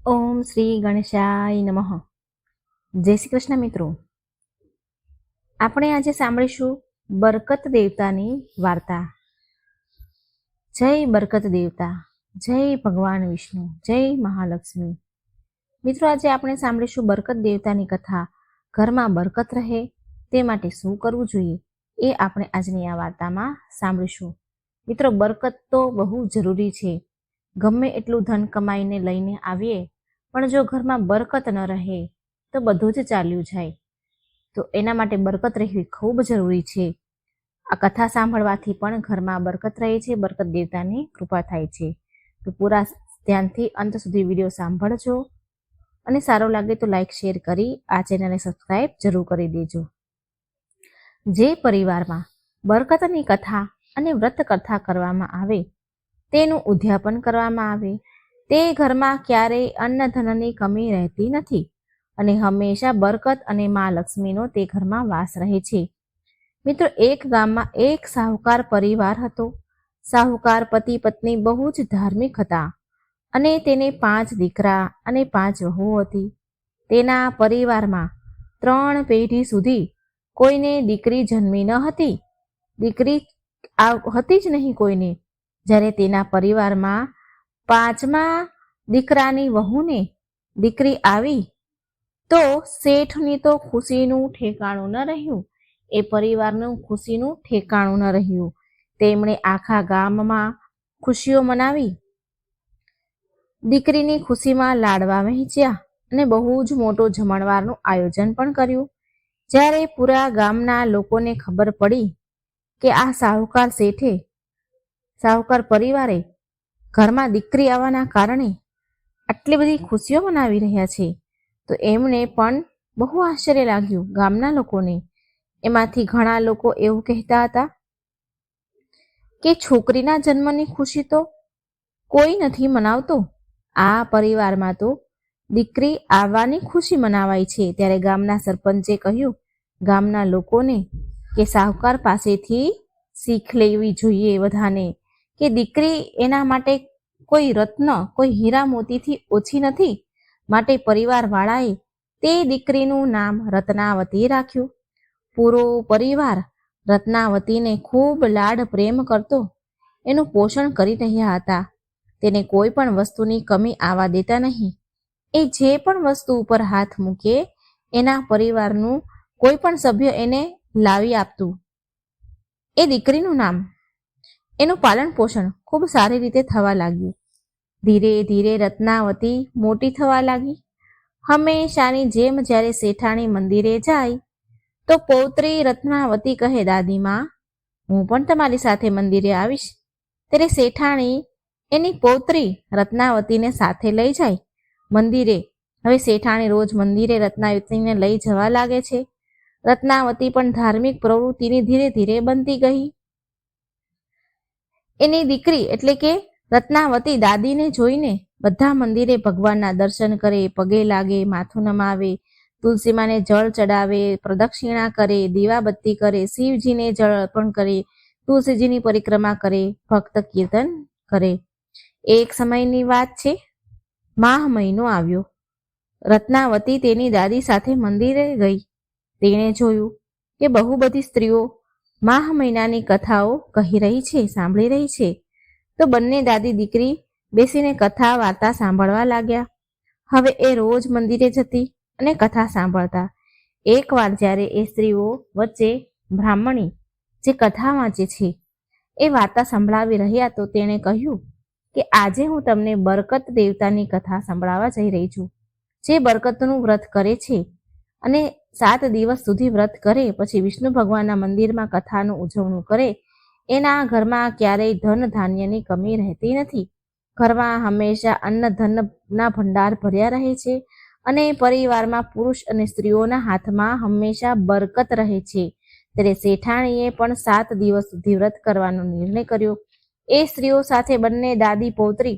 ઓમ શ્રી ગણેશાય નમઃ. જય શ્રી કૃષ્ણ મિત્રો. આપણે આજે સાંભળીશું બરકત દેવતાની વાર્તા. જય બરકત દેવતા, જય ભગવાન વિષ્ણુ, જય મહાલક્ષ્મી. મિત્રો, આજે આપણે સાંભળીશું બરકત દેવતાની કથા. ઘરમાં બરકત રહે તે માટે શું કરવું જોઈએ એ આપણે આજની આ વાર્તામાં સાંભળીશું. મિત્રો, બરકત તો બહુ જરૂરી છે. ગમે એટલું ધન કમાઈને લઈને આવીએ, પણ જો ઘરમાં બરકત ન રહે તો બધું જ ચાલ્યું જાય. તો એના માટે બરકત રહેવી ખૂબ જરૂરી છે. આ કથા સાંભળવાથી પણ ઘરમાં બરકત રહે છે, બરકત દેવતાની કૃપા થાય છે. તો પૂરા ધ્યાનથી અંત સુધી વિડીયો સાંભળજો અને સારો લાગે તો લાઈક શેર કરી આ ચેનલને સબસ્ક્રાઈબ જરૂર કરી દેજો. જે પરિવારમાં બરકતની કથા અને વ્રત કથા કરવામાં આવે, તેનું ઉદ્યાપન કરવામાં આવે, તે ઘરમાં ક્યારેય અન્ન ધનની કમી રહેતી નથી અને હંમેશા બરકત અને મા લક્ષ્મીનો તે ઘરમાં વાસ રહે છે. મિત્રો, એક ગામમાં એક સાહુકાર પરિવાર હતો. સાહુકાર પતિ પત્ની બહુ જ ધાર્મિક હતા અને તેને 5 દીકરા અને 5 વહુ હતી. તેના પરિવારમાં 3 પેઢી સુધી કોઈને દીકરી જન્મી ન હતી. દીકરી હતી જ નહીં કોઈને. જ્યારે તેના પરિવારમાં 5મા દીકરાની વહુને દીકરી આવી તો શેઠની તો ખુશીનું ઠેકાણું ન રહ્યું. એ પરિવારનું ખુશીનું ઠેકાણું ન રહ્યું. તેમણે આખા ગામમાં ખુશીઓ મનાવી, દીકરીની ખુશીમાં લાડવા વહેંચ્યા અને બહુ જ મોટો જમણવારનું આયોજન પણ કર્યું. જ્યારે પૂરા ગામના લોકોને ખબર પડી કે આ સાહુકાર પરિવારે ઘરમાં દીકરી આવવાના કારણે આટલી બધી ખુશીઓ મનાવી રહ્યા છે, તો એમને પણ બહુ આશ્ચર્ય લાગ્યું ગામના લોકોને. એમાંથી ઘણા લોકો એવું કહેતા હતા કે છોકરીના જન્મની ખુશી તો કોઈ નથી મનાવતો, આ પરિવારમાં તો દીકરી આવવાની ખુશી મનાવાય છે. ત્યારે ગામના સરપંચે કહ્યું ગામના લોકોને કે સાહુકાર પાસેથી શીખ લેવી જોઈએ બધાને, કે દીકરી એના માટે કોઈ રત્ન, કોઈ હીરા મોતીથી ઓછી નથી. માટે પરિવારવાળાએ તે દીકરીનું નામ રત્નાવતી રાખ્યું. પૂરો પરિવાર રત્નાવતીને ખૂબ લાડ પ્રેમ કરતો, એનું પોષણ કરી રહ્યા હતા. તેને કોઈ પણ વસ્તુની કમી આવવા દેતા નહીં. એ જે પણ વસ્તુ ઉપર હાથ મૂકે એના પરિવારનું કોઈ પણ સભ્ય એને લાવી આપતું. એ દીકરીનું નામ, એનું પાલન પોષણ ખૂબ સારી રીતે થવા લાગ્યું. ધીરે ધીરે રત્નાવતી મોટી થવા લાગી. હંમેશાની જેમ જ્યારે શેઠાણી મંદિરે જાય તો પૌત્રી રત્નાવતી કહે, દાદીમાં, હું પણ તમારી સાથે મંદિરે આવીશ. ત્યારે શેઠાણી એની પૌત્રી રત્નાવતીને સાથે લઈ જાય મંદિરે. હવે શેઠાણી રોજ મંદિરે રત્નાવતીને લઈ જવા લાગે છે. રત્નાવતી પણ ધાર્મિક પ્રવૃત્તિની ધીરે ધીરે બનતી ગઈ. એની દીકરી એટલે કે રત્નાવતી દાદીને જોઈને બધા મંદિરે ભગવાનના દર્શન કરે, પગે લાગે, માથું નમાવે, તુલસીમાને જળ ચડાવે, પ્રદક્ષિણા કરે, દીવાબત્તી કરે, શિવજીને જળ અર્પણ કરે, તુલસીજીની પરિક્રમા કરે, ભક્ત કીર્તન કરે. એક સમયની વાત છે, માહ મહિનો આવ્યો. રત્નાવતી તેની દાદી સાથે મંદિરે ગઈ. તેણે જોયું કે બહુ બધી સ્ત્રીઓ માહ મહિનાની કથાઓ કહી રહી છે, સાંભળી રહી છે. તો બંને દાદી દીકરી બેસીને કથા વાર્તા સાંભળવા લાગ્યા. હવે એ રોજ મંદિરે જતી અને કથા સાંભળતા. એકવાર જ્યારે એ સ્ત્રીઓ વચ્ચે બ્રાહ્મણી જે કથા વાંચે છે એ વાર્તા સંભળાવી રહ્યા, તો તેણે કહ્યું કે આજે હું તમને બરકત દેવતાની કથા સંભળાવવા જઈ રહી છું. જે બરકતનું વ્રત કરે છે અને 7 દિવસ સુધી વ્રત કરે પછી વિષ્ણુ ભગવાનના મંદિરમાં કથાનું ઉજવણું કરે, એના ઘરમાં ક્યારેય ધન ધાન્યની કમી રહેતી નથી. ઘરમાં હંમેશા અન્ન ધનના ભંડાર ભર્યા રહે છે અને પરિવારમાં પુરુષ અને સ્ત્રીઓના હાથમાં હંમેશા બરકત રહે છે. ત્યારે શેઠાણીએ પણ 7 દિવસ સુધી વ્રત કરવાનો નિર્ણય કર્યો. એ સ્ત્રીઓ સાથે બંને દાદી પૌત્રી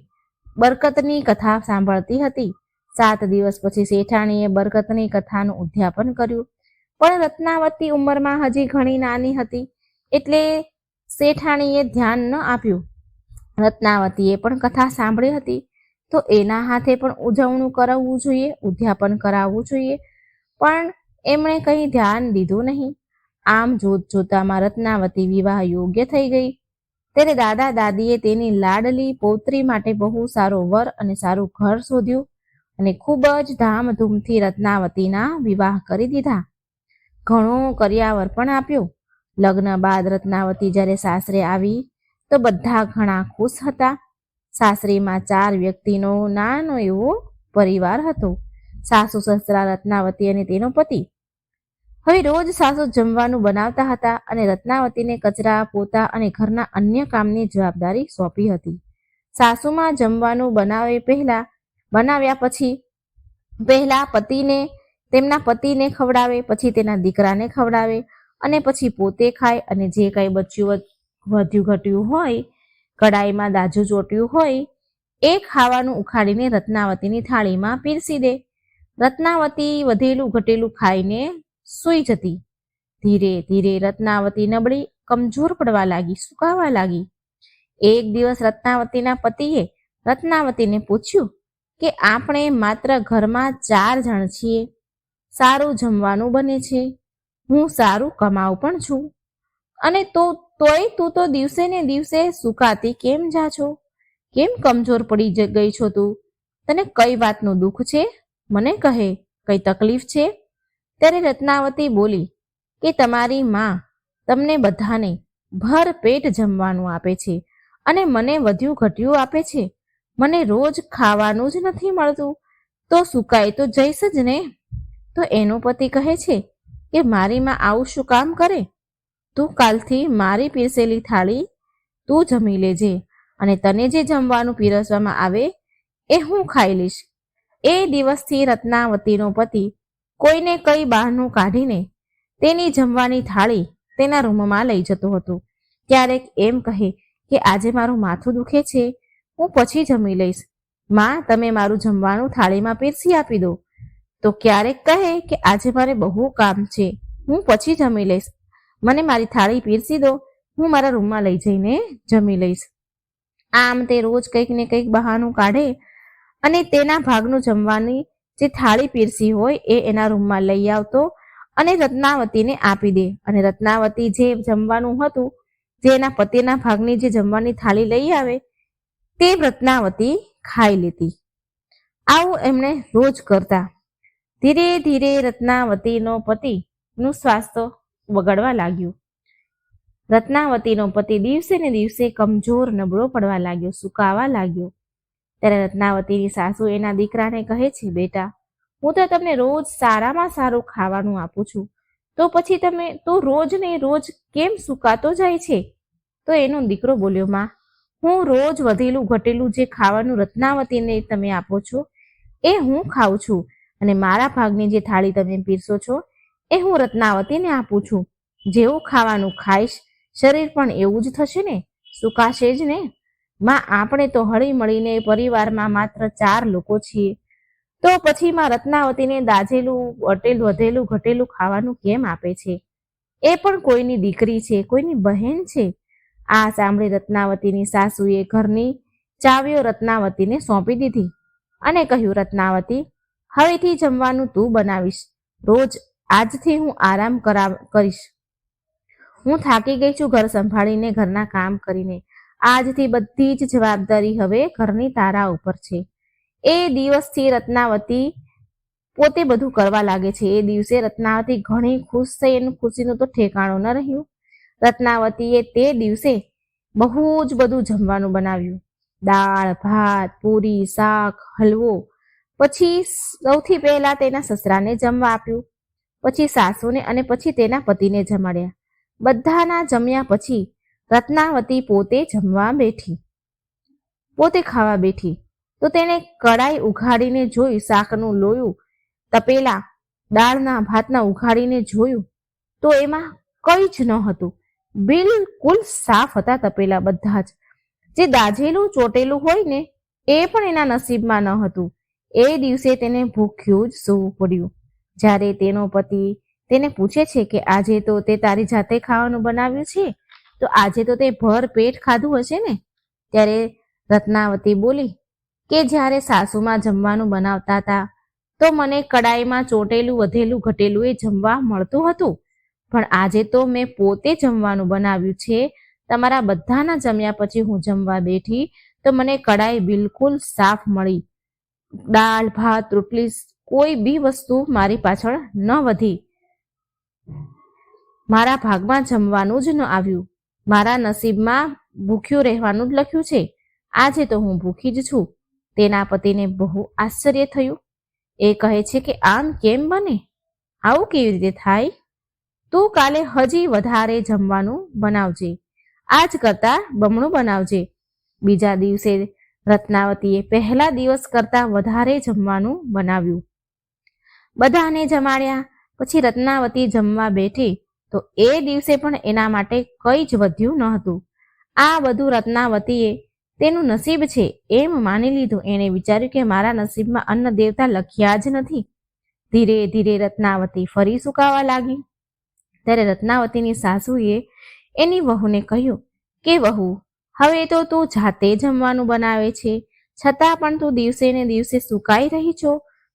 બરકતની કથા સાંભળતી હતી. 7 દિવસ પછી શેઠાણીએ બરકતની કથાનું ઉદ્યાપન કર્યું. પણ રત્નાવતી ઉંમરમાં હજી ઘણી નાની હતી એટલે શેઠાણીએ ધ્યાન ન આપ્યું. રત્નાવતીએ પણ કથા સાંભળી હતી તો એના હાથે પણ ઉજવણું કરાવવું જોઈએ, ઉદ્યાપન કરાવવું જોઈએ. પણ એમણે કંઈ ધ્યાન દીધું નહીં. આમ જોત જોતામાં રત્નાવતી વિવાહ યોગ્ય થઈ ગઈ. ત્યારે દાદા દાદીએ તેની લાડલી પૌત્રી માટે બહુ સારો વર અને સારું ઘર શોધ્યું અને ખૂબ જ ધામધૂમથી રત્નાવતીના વિવાહ કરી દીધા. ઘણો કર્યાવર પણ આપ્યો. લગ્ન બાદ રત્નાવતી જ્યારે સાસરે આવી તો બધા ઘણા ખુશ હતા. સાસરીમાં 4 વ્યક્તિનો નાનો એવો પરિવાર હતો. સાસુ સસરા, રત્નાવતી અને તેનો પતિ. હવે રોજ સાસુ જમવાનું બનાવતા હતા અને રત્નાવતીને કચરા, પોતા અને ઘરના અન્ય કામની જવાબદારી સોંપી હતી. સાસુમાં જમવાનું બનાવ્યા પછી પહેલા તેમના પતિને ખવડાવે, પછી તેના દીકરાને ખવડાવે અને પછી પોતે ખાય અને જે કંઈ બચ્યું વધ્યું ઘટ્યું હોય, કડાઈમાં દાજુ ચોટ્યું હોય, એ ખાવાનું ઉખાડીને રત્નાવતીની થાળીમાં પીરસી દે. રત્નાવતી વધેલું ઘટેલું ખાઈને સૂઈ જતી. ધીરે ધીરે રત્નાવતી નબળી, કમજોર પડવા લાગી, સુકાવા લાગી. એક દિવસ રત્નાવતીના પતિએ રત્નાવતીને પૂછ્યું કે આપણે માત્ર ઘરમાં 4 જણ છીએ, સારું જમવાનું બને છે, હું સારું કમાઉં પણ છું, અને તોય તું તો દિવસે ને દિવસે સુકાતી કેમ જા છો? કેમ કમજોર પડી ગઈ છો તું? તને કઈ વાતનું દુઃખ છે? મને કહે, કઈ તકલીફ છે? ત્યારે રત્નાવતી બોલી કે તમારી માં તમને બધાને ભર પેટ જમવાનું આપે છે અને મને વધ્યું ઘટ્યું આપે છે. મને રોજ ખાવાનું જ નથી મળતું, તો સુકાય તો જઈશ જ ને. તો એનો પતિ કહે છે કે મારી માં આવું શું કામ કરે? તું કાલથી મારી પીરસેલી થાળી તું જમી લેજે અને તને જે જમવાનું પીરસવામાં આવે એ હું ખાઈ લઈશ. એ દિવસથી રત્નાવતીનો પતિ કોઈને કઈ બહાનું કાઢીને તેની જમવાની થાળી તેના રૂમમાં લઈ જતો હતો. ક્યારેક એમ કહે કે આજે મારું માથું દુખે છે, હું પછી જમી લઈશ. માં, તમે મારું જમવાનું થાળીમાં પીરસી આપી દો. તો ક્યારેક કહે કે આજે મારે બહુ કામ છે, હું પછી જમી લઈશ. મને મારી થાળી પીરસી દો, હું મારા રૂમમાં લઈ જઈને જમી લઈશ. આમ તે રોજ કંઈક ને કંઈક બહાનું કાઢે અને તેના ભાગનું જમવાની જે થાળી પીરસી હોય એ એના રૂમમાં લઈ આવતો અને રત્નાવતીને આપી દે. અને રત્નાવતી જે જમવાનું હતું, જે એના પતિના ભાગની જે જમવાની થાળી લઈ આવે તે રત્નાવતી ખાઈ લેતી. આવું એમણે રોજ કરતા. ધીરે ધીરે રત્નાવતીનો પતિનું સ્વાસ્થ્ય બગડવા લાગ્યું. રત્નાવતીનો પતિ દિવસે ને દિવસે કમજોર, નબળો પડવા લાગ્યો, સુકાવા લાગ્યો. ત્યારે રત્નાવતીની સાસુ એના દીકરાને કહે છે, બેટા, હું તો તમને રોજ સારામાં સારું ખાવાનું આપું છું, તો પછી તો રોજ ને રોજ કેમ સુકાતો જાય છે? તો એનો દીકરો બોલ્યો, માં, હું રોજ વધેલું ઘટેલું જે ખાવાનું રત્નાવતીને તમે આપો છો એ હું ખાઉં છું અને મારા ભાગની જે થાળી તમે પીરસો છો એ હું રત્નાવતીને આપું છું. જેવું ખાવાનું ખાઈશ, શરીર પણ એવું જ થશે ને, સુકાશે જ ને. માં, આપણે તો હળી મળીને પરિવારમાં માત્ર 4 લોકો છીએ, તો પછી માં રત્નાવતીને દાજેલું, વધેલું ઘટેલું ખાવાનું કેમ આપે છે? એ પણ કોઈની દીકરી છે, કોઈની બહેન છે. આ સાંભળી રત્નાવતીની સાસુએ ઘરની ચાવીઓ રત્નાવતીને સોંપી દીધી અને કહ્યું, રત્નાવતી, હવેથી જમવાનું તું બનાવીશ. રોજ આજથી હું આરામ કરીશ. હું થાકી ગઈ છું ઘર સંભાળીને, ઘરના કામ કરીને. આજથી બધી જ જવાબદારી હવે ઘરની તારા ઉપર છે. એ દિવસથી રત્નાવતી પોતે બધું કરવા લાગે છે. એ દિવસે રત્નાવતી ઘણી ખુશ થઈ. એનું ખુશીનું તો ઠેકાણું ન રહ્યું. રત્નાવતીએ તે દિવસે બહુ જ બધું જમવાનું બનાવ્યું. દાળ, ભાત, પૂરી, શાક, હલવો. પછી સૌથી પહેલા તેના સસરાને જમવા આપ્યું, પછી સાસુને અને પછી તેના પતિને જમાડ્યા. બધાના જમ્યા પછી રત્નાવતી પોતે જમવા બેઠી, પોતે ખાવા બેઠી. તો તેને કડાઈ ઉઘાડીને જોઈ, શાકનું લોયું, તપેલા, દાળના ભાતના ઉઘાડીને જોયું તો એમાં કંઈ જ ન હતું. બિલકુલ સાફ હતા તપેલા બધા જ. જે દાજેલું ચોટેલું હોય ને એ પણ એના નસીબમાં ન હતું. એ દિવસે તેને ભૂખ્યું જ સૂવું પડ્યું. જ્યારે તેનો પતિ તેને પૂછે છે કે આજે તો તે તારી જાતે ખાવાનું બનાવ્યું છે, તો આજે તો તે ભર પેટ ખાધું હશે ને? ત્યારે રત્નાવતી બોલી કે જ્યારે સાસુમાં જમવાનું બનાવતા હતા તો મને કડાઈમાં ચોટેલું વધેલું ઘટેલું એ જમવા મળતું હતું, પણ આજે તો મેં પોતે જમવાનું બનાવ્યું છે. તમારા બધાના જમ્યા પછી હું જમવા બેઠી તો મને કડાઈ બિલકુલ સાફ મળી. દાળ ભાત રોટલી કોઈ બી વસ્તુ મારી પાછળ ન વધી. મારા ભાગમાં જમવાનું જ ન આવ્યું. મારા નસીબમાં ભૂખ્યું રહેવાનું જ લખ્યું છે. આજે તો હું ભૂખી જ છું. તેના પતિને બહુ આશ્ચર્ય થયું. એ કહે છે કે આમ કેમ બને? આવું કેવી રીતે થાય? તું કાલે હજી વધારે જમવાનું બનાવજે, આજ કરતા બમણું બનાવજે. બીજા દિવસે રત્નાવતીએ પહેલા દિવસ કરતા વધારે જમવાનું બનાવ્યું. બધાને જમાડ્યા પછી રત્નાવતી જમવા બેઠી તો એ દિવસે પણ એના માટે કંઈ જ વધ્યું ન હતું. આ બધું રત્નાવતીએ તેનું નસીબ છે એમ માની લીધું. એણે વિચાર્યું કે મારા નસીબમાં અન્ન દેવતા લખ્યા જ નથી. ધીરે ધીરે રત્નાવતી ફરી સુકાવા લાગી. ત્યારે રત્નાવતીની સાસુએ એની વહુને કહ્યું કે વહુ, હવે તો તું જાતે જમવાનું બનાવે છે, છતાં પણ તું દિવસે ને દિવસે સુકાઈ રહી છો.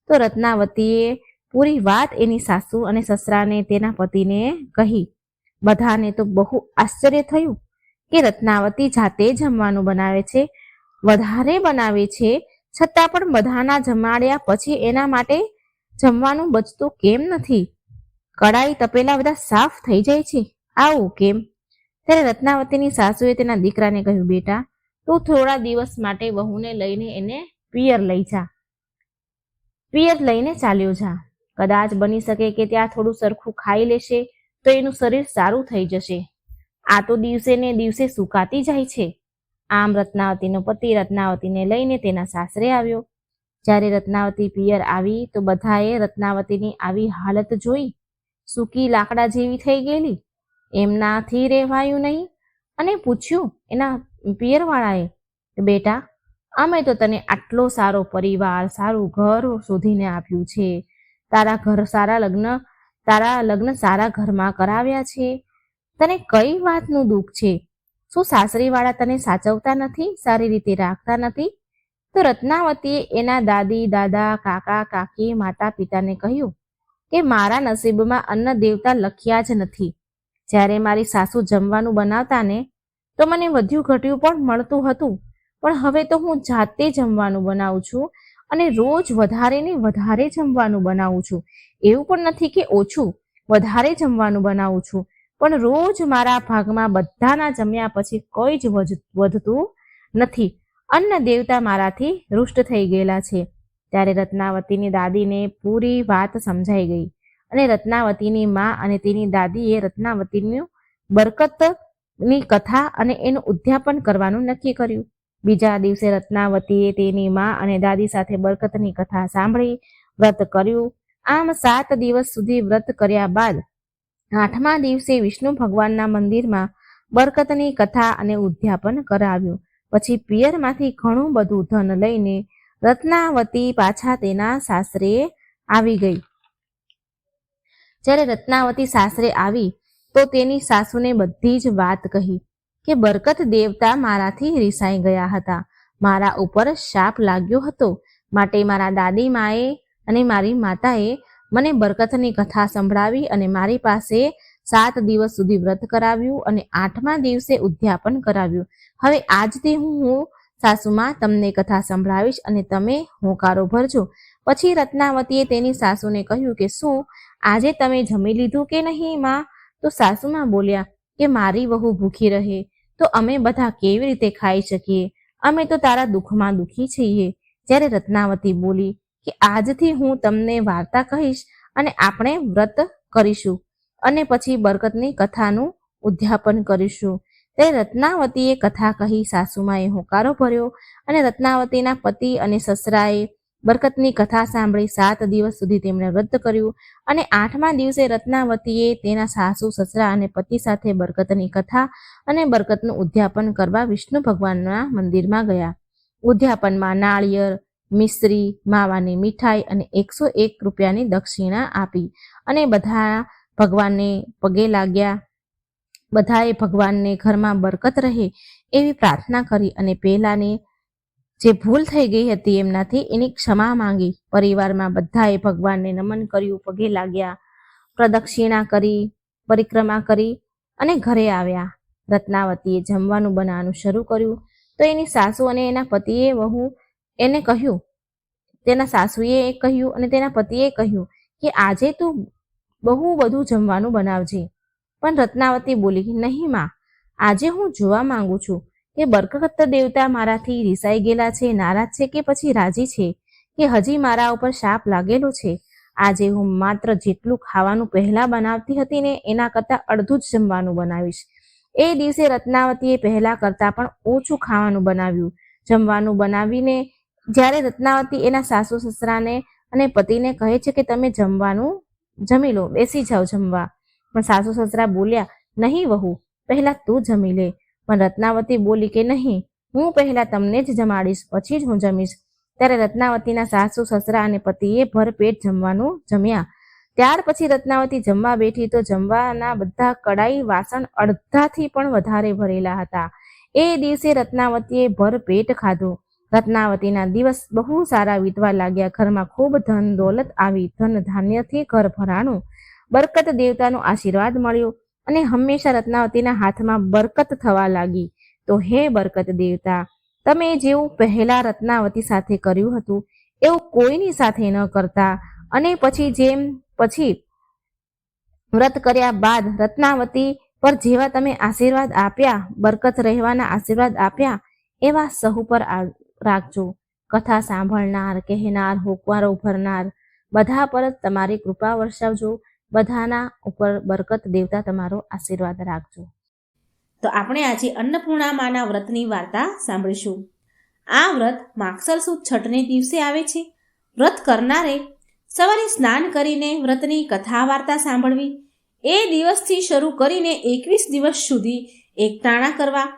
તો રત્નાવતીએ પૂરી વાત એની સાસુ અને સસરાને તેના પતિને કહી. બધાને તો બહુ આશ્ચર્ય થયું કે રત્નાવતી જાતે જમવાનું બનાવે છે, વધારે બનાવે છે, છતાં પણ બધાના જમાડ્યા પછી એના માટે જમવાનું બચતું કેમ નથી? કડાઈ તપેલા બધા સાફ થઈ જાય છે, આવું કેમ? ત્યારે રત્નાવતીની સાસુએ તેના દીકરાને કહ્યું, બેટા તું થોડા દિવસ માટે વહુને લઈને એને પિયર લઈ જા. પિયર લઈને ચાલ્યો જા. કદાચ બની શકે કે ત્યાં થોડું સરખું ખાઈ લેશે તો એનું શરીર સારું થઈ જશે. આ તો દિવસે ને દિવસે સુકાતી જાય છે. આમ રત્નાવતીનો પતિ રત્નાવતીને લઈને તેના સાસરે આવ્યો. જ્યારે રત્નાવતી પિયર આવી તો બધાએ રત્નાવતીની આવી હાલત જોઈ. સૂકી લાકડા જેવી થઈ ગયેલી. એમનાથી રહેવાયું નહીં અને પૂછ્યું એના પિયરવાળાએ, બેટા અમે તો તને આટલો સારો પરિવાર, સારું ઘર શોધીને આપ્યું છે, તારા લગ્ન સારા ઘરમાં કરાવ્યા છે, તને કઈ વાતનું દુઃખ છે? શું સાસરીવાળા તને સાચવતા નથી, સારી રીતે રાખતા નથી? તો રત્નાવતીએ એના દાદી દાદા, કાકા કાકી, માતા પિતાને કહ્યું કે મારા નસીબમાં અન્ન દેવતા લખ્યા જ નથી. જ્યારે મારી સાસુ જમવાનું બનાવતા ને તો મને વધ્યું ઘટ્યું પણ મળતું હતું, પણ હવે તો હું જાતે જમવાનું બનાવું છું અને રોજ વધારે ને વધારે જમવાનું બનાવું છું. એવું પણ નથી કે ઓછું, વધારે જમવાનું બનાવું છું, પણ રોજ મારા ભાગમાં બધાના જમ્યા પછી કોઈ જ વધતું નથી. અન્ન દેવતા મારાથી રૂષ્ટ થઈ ગયેલા છે. ત્યારે રત્નાવતીની દાદીને પૂરી વાત સમજાઈ ગઈ અને રત્નાવતીની મા અને તેની દાદીએ રત્નાવતીનું બરકતની કથા અને એનું ઉદ્યાપન કરવાનું નક્કી કર્યું. બીજા દિવસે રત્નાવતીએ તેની મા અને દાદી સાથે બરકતની કથા સાંભળી, વ્રત કર્યું. આમ 7 દિવસ સુધી વ્રત કર્યા બાદ 8મા દિવસે વિષ્ણુ ભગવાનના મંદિરમાં બરકતની કથા અને ઉદ્યાપન કરાવ્યું. પછી પિયરમાંથી ઘણું બધું ધન લઈને રત્નાવતી પાછા તેના સાસરે આવી ગઈ. જ્યારે રત્નાવતી સાસરે આવી તો તેની સાસુને બધી જ વાત કહી કે બરકત દેવતા મારાથી રિસાઈ ગયા હતા, મારા ઉપર શાપ લાગ્યો હતો, માટે મારા દાદી માએ અને મારી માતાએ મને બરકતની કથા સંભળાવી અને મારી પાસે 7 દિવસ સુધી વ્રત કરાવ્યું અને 8મા દિવસે ઉદ્યાપન કરાવ્યું. હવે આજથી હું સાસુમાં તમને કથા સંભળાવીશ અને તમે હોંકારો ભરજો. પછી રત્નાવતીએ તેની સાસુને કહ્યું કે શું આજે તમે જમી લીધું કે નહીં માં? તો સાસુમાં બોલ્યા કે મારી વહુ ભૂખી રહે તો અમે બધા કેવી રીતે ખાઈ શકીએ? અમે તો તારા દુઃખમાં દુઃખી છીએ. જ્યારે રત્નાવતી બોલી કે આજથી હું તમને વાર્તા કહીશ અને આપણે વ્રત કરીશું અને પછી બરકતની કથાનું ઉદ્યાપન કરીશું. ત્યારે રત્નાવતીએ કથા કહી, સાસુમાએ હોકારો ભર્યો અને રત્નાવતીના પતિ અને સસરાએ બરકતની કથા સાંભળી. 7 દિવસ સુધી તેમણે વ્રત કર્યું અને 8મા દિવસે રત્નાવતીએ તેના સાસુ સસરા અને પતિ સાથે બરકતની કથા અને બરકતનું ઉદ્યાપન કરવા વિષ્ણુ ભગવાનના મંદિરમાં ગયા. ઉદ્યાપનમાં નાળિયેર, મિશ્રી, માવાની મીઠાઈ અને 101 રૂપિયાની દક્ષિણા આપી અને બધા ભગવાનને પગે લાગ્યા. બધાએ ભગવાનને ઘરમાં બરકત રહે એવી પ્રાર્થના કરી અને પહેલાને જે ભૂલ થઈ ગઈ હતી એમનાથી એની ક્ષમા માંગી. પરિવારમાં બધાએ ભગવાનને નમન કર્યું, પગે લાગ્યા, પ્રદક્ષિણા કરી, પરિક્રમા કરી અને ઘરે આવ્યા. રત્નાવતીએ જમવાનું બનાવવાનું શરૂ કર્યું તો એની સાસુ અને એના પતિએ એને કહ્યું, તેના સાસુએ કહ્યું અને તેના પતિએ કહ્યું કે આજે તું બહુ બધું જમવાનું બનાવજે. પણ રત્નાવતી બોલી, નહીં માં, આજે હું જોવા માંગુ છું કે બરકત દેવતા મારાથી રિસાઈ ગયેલા છે, નારાજ છે કે પછી રાજી છે, કે હજી મારા ઉપર શાપ લાગેલો છે. આજે હું માત્ર જેટલું ખાવાનું પહેલા બનાવતી હતી ને એના કરતાં અડધું જ જમવાનું બનાવીશ. એ દિવસે રત્નાવતીએ પહેલા કરતાં પણ ઓછું ખાવાનું બનાવ્યું. જમવાનું બનાવીને જ્યારે રત્નાવતી એના સાસુ સસરાને અને પતિને કહે છે કે તમે જમવાનું જમી લો, બેસી જાઓ જમવા, પણ સાસુ સસરા બોલ્યા, નહીં વહુ, પહેલા તું જમી લે. પણ રત્નાવતી બોલી કે નહીં, હું પહેલા તમને જ જમાડીશ, પછી જ હું જમીશ. ત્યારે રત્નાવતીના સાસુ સસરા અને પતિએ ભરપેટ જમવાનું જમ્યા. ત્યાર પછી રત્નાવતી જમવા બેઠી તો જમવાના બધા કડાઈ વાસણ અડધાથી પણ વધારે ભરેલા હતા. એ દિવસે રત્નાવતીએ ભરપેટ ખાધું. રત્નાવતીના દિવસ બહુ સારા વીતવા લાગ્યા. ઘરમાં ખૂબ ધન દોલત આવી. ધન ધાન્યથી ઘર ભરાણું. બરકત દેવતાનો આશીર્વાદ મળ્યો અને હંમેશા રત્નાવતીના હાથમાં બરકત થવા લાગી. તો હે બરકત દેવતા, તમે જેવું પહેલા રત્નાવતી સાથે કર્યું હતું એવું કોઈની સાથે ન કરતા, અને પછી વ્રત કર્યા બાદ રત્નાવતી પર જેવા તમે આશીર્વાદ આપ્યા, બરકત રહેવાના આશીર્વાદ આપ્યા, એવા સહુ પર રાખજો. કથા સાંભળનાર, કહેનાર, હોકવારો ભરનાર બધા પર તમારી કૃપા વર્ષાવજો. બધાના ઉપર બરકત દેવતા તમારો આશીર્વાદ રાખજો. તો આપણે આજે અન્નપૂર્ણા માના વ્રતની વાર્તા સાંભળીશું. આ વ્રત માગસર સુદ છઠને દિવસે આવે છે. વ્રત કરનારે સવારે સ્નાન કરીને વ્રતની કથા વાર્તા સાંભળવી. એ દિવસથી શરૂ કરીને 21 દિવસ સુધી એકટાણા કરવા.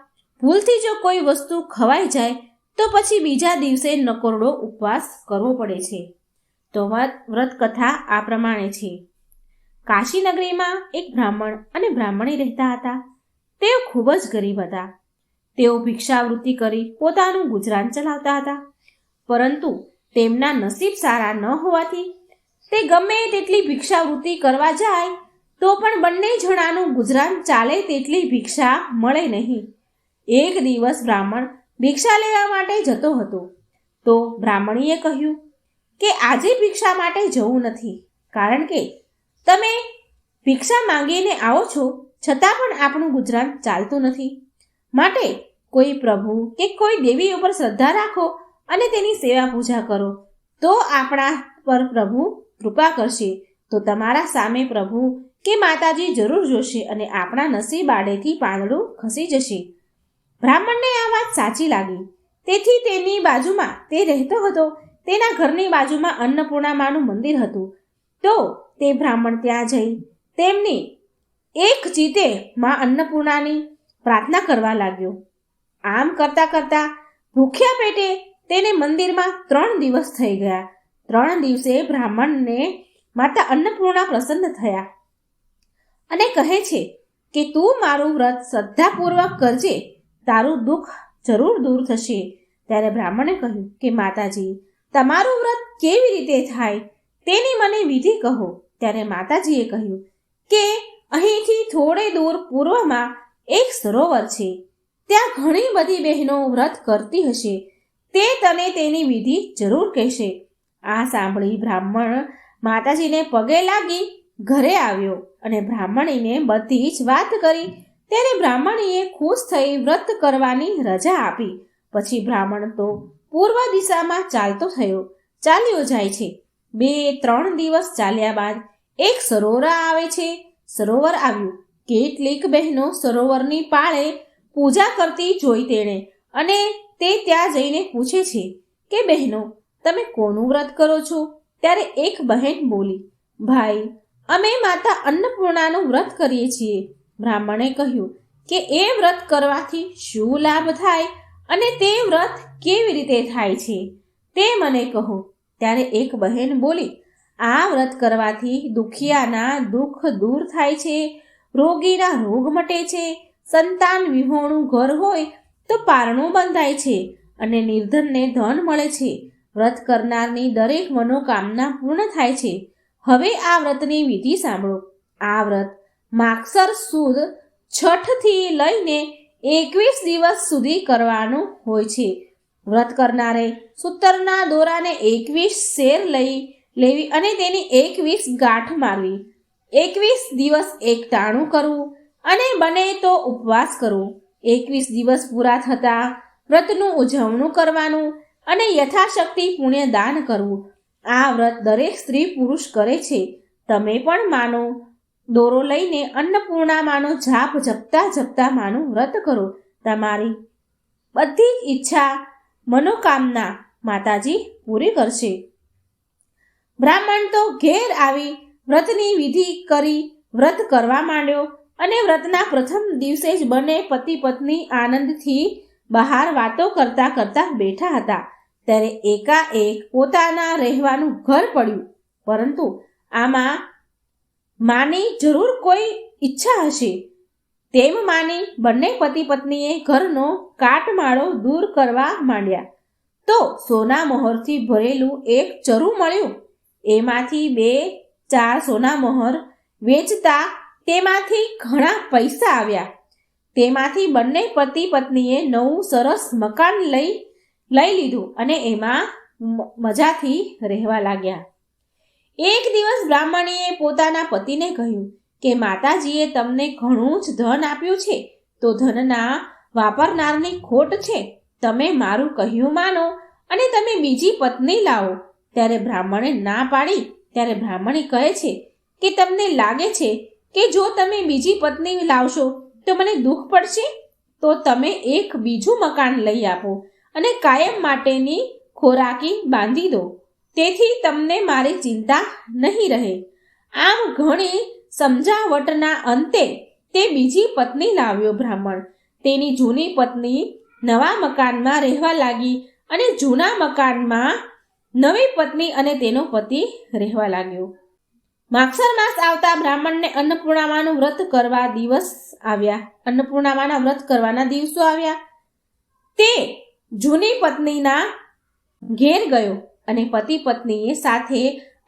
ભૂલથી જો કોઈ વસ્તુ ખવાઈ જાય તો પછી બીજા દિવસે નકોરડો ઉપવાસ કરવો પડે છે. તો વ્રત કથા આ પ્રમાણે છે. કાશી નગરીમાં એક બ્રાહ્મણ અને બ્રાહ્મણી રહેતા હતા. તેઓ ખૂબ જ ગરીબ હતા. તેઓ ભિક્ષાવૃત્તિ કરી પોતાનું ગુજરાન ચલાવતા હતા. પરંતુ તેમના નસીબ સારા ન હોવાથી તે ગમે તેટલી ભિક્ષાવૃત્તિ કરવા જાય તો પણ બંને જણાનું ગુજરાન ચાલે તેટલી ભિક્ષા મળે નહીં. એક દિવસ બ્રાહ્મણ ભિક્ષા લેવા માટે જતો હતો. તો બ્રાહ્મણીએ કહ્યું કે આજે ભિક્ષા માટે જવું નથી, કારણ કે તમે ભિક્ષા માંગીને આવો છો છતાં પણ આપણું ગુજરાન ચાલતું નથી. માટે કોઈ પ્રભુ કે કોઈ દેવી ઉપર શ્રદ્ધા રાખો અને તેની સેવા પૂજા કરો, તો આપણા પર પ્રભુ કૃપા કરશે. તો તમારા સામે પ્રભુ કે માતાજી જરૂર જોશે અને આપણા નસીબ આડેથી પાંદડું ખસી જશે. બ્રાહ્મણને આ વાત સાચી લાગી. તેથી તેની બાજુમાં તે રહેતો હતો તેના ઘરની બાજુમાં અન્નપૂર્ણા માનું મંદિર હતું. તો તે બ્રાહ્મણ ત્યાં જઈ તેમની એક ચીતે માં અન્નપૂર્ણાની પ્રાર્થના કરવા લાગ્યો. આમ કરતા કરતા ભૂખ્યા પેટે તેને મંદિરમાં 3 દિવસ થઈ ગયા. 3 દિવસે બ્રાહ્મણને માતા અન્નપૂર્ણા પ્રસન્ન થયા અને કહે છે કે તું મારું વ્રત શ્રદ્ધાપૂર્વક કરજે, તારું દુઃખ જરૂર દૂર થશે. ત્યારે બ્રાહ્મણે કહ્યું કે માતાજી, તમારું વ્રત કેવી રીતે થાય તેની મને વિધિ કહો. ત્યારે માતાજીએ કહ્યું કે અહીંથી થોડે દૂર પૂર્વમાં એક સરોવર છે. ત્યાં ઘણી બધી બહેનો વ્રત કરતી હશે. તે તને તેની વિધિ જરૂર કહેશે. આ સાંભળી બ્રાહ્મણ માતાજીને પગે લાગી ઘરે આવ્યો અને બ્રાહ્મણીને બધી જ વાત કરી. ત્યારે બ્રાહ્મણીએ ખુશ થઈ વ્રત કરવાની રજા આપી. પછી બ્રાહ્મણ તો પૂર્વ દિશામાં ચાલ્યો જાય છે. 2-3 દિવસ ચાલ્યા બાદ એક સરોવર આવે છે. સરોવર આવ્યું. કેટલીક બહેનો સરોવરની પાળે પૂજા કરતી જોઈ તેણે, અને તે ત્યાં જઈને પૂછે છે કે બહેનો, તમે કોનું વ્રત કરો છો? ત્યારે એક બહેન બોલી, ભાઈ, અમે માતા અન્નપૂર્ણાનું વ્રત કરીએ છીએ. બ્રાહ્મણે કહ્યું કે એ વ્રત કરવાથી શું લાભ થાય અને તે વ્રત કેવી રીતે થાય છે તે મને કહો. ત્યારે એક બહેન બોલી, આ વ્રત કરવાથી દુખિયાના દુઃખ દૂર થાય છે, રોગીના રોગ મટે છે, સંતાન વિહોણું ઘર હોય તો પારણું બંધાય છે, અને નિર્ધનને ધન મળે છે. વ્રત કરનારની દરેક મનોકામના પૂર્ણ થાય છે. હવે આ વ્રતની વિધિ સાંભળો. આ વ્રત માગસર સુદ છઠથી લઈને 21 દિવસ સુધી કરવાનું હોય છે. વ્રત કરનારે સૂતરના દોરાને 21 શેર લેવી અને તેની 21 ગાંઠ મારવી. 21 દિવસ એકટાણું કરવું અને બને તો ઉપવાસ કરવો. 21 દિવસ પૂરા થતાં વ્રતનું ઉજવણું કરવાનું અને યથાશક્તિ પુણ્યદાન કરવું. આ વ્રત દરેક સ્ત્રી પુરુષ કરે છે. તમે પણ માનો દોરો લઈને અન્નપૂર્ણામાનો જાપ જપતા જપતા માનું વ્રત કરો. તમારી બધી જ ઈચ્છા મનોકામના માતાજી પૂરી કરશે. બ્રાહ્મણ તો ઘેર આવી વ્રતની વિધિ કરી વ્રત કરવા માંડ્યો અને વ્રતના પ્રથમ દિવસે જ બંને પતિ પત્ની આનંદથી બહાર વાતો કરતા કરતા બેઠા હતા. ત્યારે એકાએક પોતાના રહેવાનું ઘર પડ્યું. પરંતુ આમાં માની જરૂર કોઈ ઈચ્છા હશે તેમ માની બંને પતિ પત્નીએ ઘરનો કાટમાળો દૂર કરવા માંડ્યા. તો સોના મહોરથી ભરેલું એક ચરું મળ્યું. એમાંથી 2-4 સોના મહોર વેચતા તેમાંથી ઘણા પૈસા આવ્યા. તેમાંથી બંને પતિ પત્નીએ નવું સરસ મકાન લઈ લીધું અને એમાં મજાથી રહેવા લાગ્યા. એક દિવસ બ્રાહ્મણીએ પોતાના પતિને કહ્યું કે માતાજીએ તમને ઘણું જ ધન આપ્યું છે, તો ધનના વાપરનારની ખોટ છે. તમે મારું કહ્યું માનો અને તમે બીજી પત્ની લાવો. ત્યારે બ્રાહ્મણે ના પાડી. ત્યારે બ્રાહ્મણી કહે છે કે તમને લાગે છે કે જો તમે બીજી પત્ની લાવશો તો મને દુઃખ પડશે? તો તમે એક બીજું મકાન લઈ આપો અને કાયમ માટેની ખોરાકી બાંધી દો. તેથી તમને મારી ચિંતા નહીં રહે. આમ ઘણી સમજાવટના અંતે તે બીજી પત્ની લાવ્યો. બ્રાહ્મણ તેની જૂની પત્ની નવા મકાનમાં રહેવા લાગી અને જૂના મકાનમાં નવી પત્ની અને તેનો પતિ રહેવા લાગ્યો. માગસર માસ આવતા બ્રાહ્મણને અન્નપૂર્ણામાનું વ્રત કરવા દિવસ આવ્યા. અન્નપૂર્ણામાના વ્રત કરવાના દિવસો આવ્યા. તે જૂની પત્નીના ઘેર ગયો અને પતિ પત્નીએ સાથે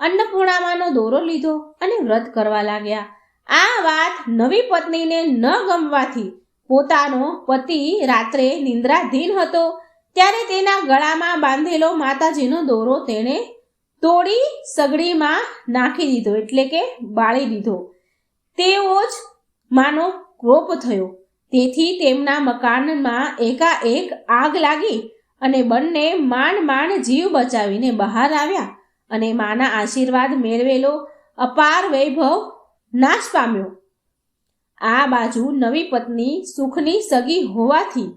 અન્નપૂર્ણામાનો દોરો લીધો અને વ્રત કરવા લાગ્યા. આ વાત નવી પત્નીને ન ગમવાથી પોતાનો પતિ રાત્રે નિંદ્રાધીન હતો ત્યારે તેના ગળામાં બાંધેલો માતાજીનો દોરો તેણે તોડી સગડીમાં નાખી દીધો, એટલે કે બાળી દીધો. તેવો જ માનો ક્રોપ થયો. તેથી તેમના મકાનમાં એકાએક આગ લાગી અને બંને માંડ જીવ બચાવીને બહાર આવ્યા અને માના આશીર્વાદ મેળવેલો અપાર વૈભવ નાશ પામ્યો. આ બાજુ નવી પત્ની સુખની સગી હોવાથી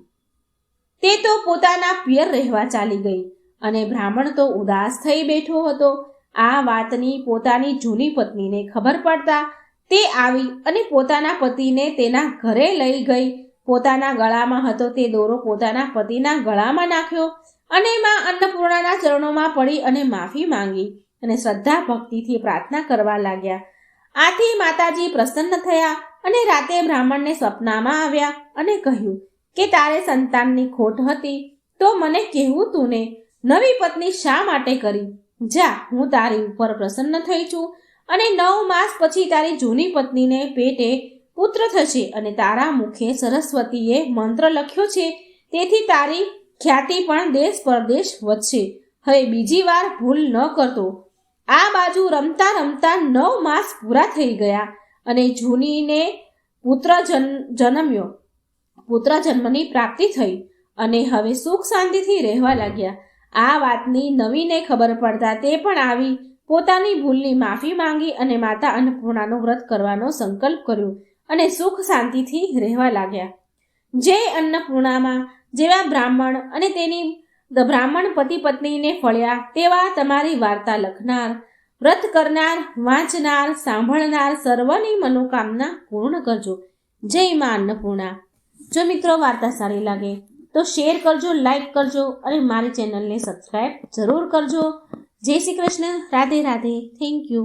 તે તો પોતાના પિયર રહેવા ચાલી ગઈ અને બ્રાહ્મણ તો ઉદાસ થઈ બેઠો હતો. આ વાતની પોતાની જૂની પત્નીને ખબર પડતા તે આવી અને પોતાના પતિને તેના ઘરે લઈ ગઈ. પોતાના ગળામાં હતો તે દોરો પોતાના પતિના ગળામાં નાખ્યો અને માં અન્નપૂર્ણાના ચરણોમાં પડી અને માફી માંગી અને શ્રદ્ધા ભક્તિથી પ્રાર્થના કરવા લાગ્યા. આથી માતાજી પ્રસન્ન થયા અને રાતે બ્રાહ્મણને સ્વપ્નમાં આવ્યા અને કહ્યું કે તારે સંતાનની ખોટ હતી તો મને કહેવું તું ને, નવી પત્ની શા માટે કરી? જા, હું તારી ઉપર પ્રસન્ન થઈ છું અને 9 માસ પછી તારી જૂની પત્નીને પેટે પુત્ર થશે અને તારા મુખે સરસ્વતીએ મંત્ર લખ્યો છે, તેથી તારી ખ્યાતિ પણ દેશ પરદેશ વધશે. હવે બીજી વાર ભૂલ ન કરતો. આ બાજુ રમતા રમતા 9 માસ પૂરા થઈ ગયા અને જૂનીને પુત્ર જન્મ્યો. પુત્ર જન્મની પ્રાપ્તિ થઈ અને હવે સુખ શાંતિથી રહેવા લાગ્યા. આ વાતની નવીને ખબર પડતા તે પણ આવી પોતાની ભૂલની માફી માંગી અને માતા અન્નપૂર્ણાનું વ્રત કરવાનો સંકલ્પ કર્યો અને સુખ શાંતિથી રહેવા લાગ્યા. જે અન્નપૂર્ણામાં જેવા બ્રાહ્મણ અને તેની બ્રાહ્મણ પતિ પત્નીને ફળ્યા તેવા તમારી વાર્તા લખનાર, વ્રત કરનાર, વાંચનાર, સાંભળનાર સર્વની મનોકામના પૂર્ણ કરજો. જય મા અન્નપૂર્ણા. જો મિત્રો વાર્તા સારી લાગે તો શેર કરજો, લાઈક કરજો અને મારી ચેનલને સબસ્ક્રાઈબ જરૂર કરજો. જય શ્રી કૃષ્ણ. રાધે રાધે. Thank you.